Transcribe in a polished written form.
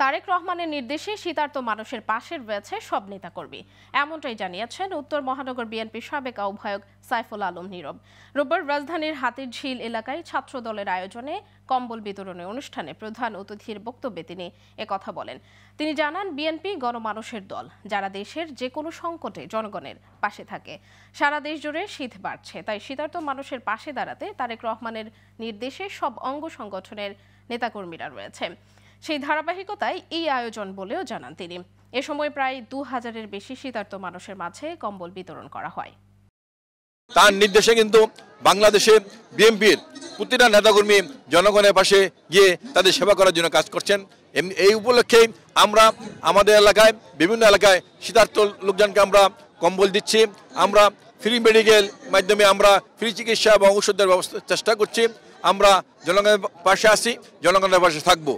তারেক রহমানের নির্দেশে শীতার্ত মানুষের পাশে রয়েছে সব নেতাকর্মী, এমনটাই জানিয়েছেন উত্তর মহানগর বিএনপির সাবেক আহ্বায়ক সাইফুল আলম নীরব। রোববার রাজধানীর হাতিরঝিল এলাকায় ছাত্র দলের আয়োজনে কম্বল বিতরণী অনুষ্ঠানে প্রধান অতিথির বক্তব্যে তিনি একথা বলেন। তিনি জানান, বিএনপি গণমানুষের দল, যারা দেশের যে কোনো সংকটে জনগণের পাশে থাকে। সারা দেশ জুড়ে শীত বাড়ছে, তাই শীতার্ত মানুষের পাশে দাঁড়াতে তারেক রহমানের নির্দেশে সব অঙ্গ সংগঠনের নেতাকর্মীরা রয়েছে। সেই ধারাবাহিকতায় এই আয়োজন বলেও জানান তিনি। এ সময় প্রায় 2000-এর বেশি শীতার্ত মানুষের মাঝে কম্বল বিতরণ করা হয়। তার নির্দেশে কিন্তু বাংলাদেশে বিএনপির প্রতিটা নেতাকর্মী জনগণের পাশে গিয়ে তাদের সেবা করার জন্য কাজ করছেন। এই উপলক্ষে আমরা আমাদের এলাকায় বিভিন্ন এলাকায় শীতার্ত লোকজনকে আমরা কম্বল দিচ্ছি। আমরা ফ্রি মেডিকেল মাধ্যমে আমরা ফ্রি চিকিৎসা এবং ঔষধের ব্যবস্থা চেষ্টা করছি। আমরা জনগণের পাশে আছি, জনগণের পাশে থাকবো।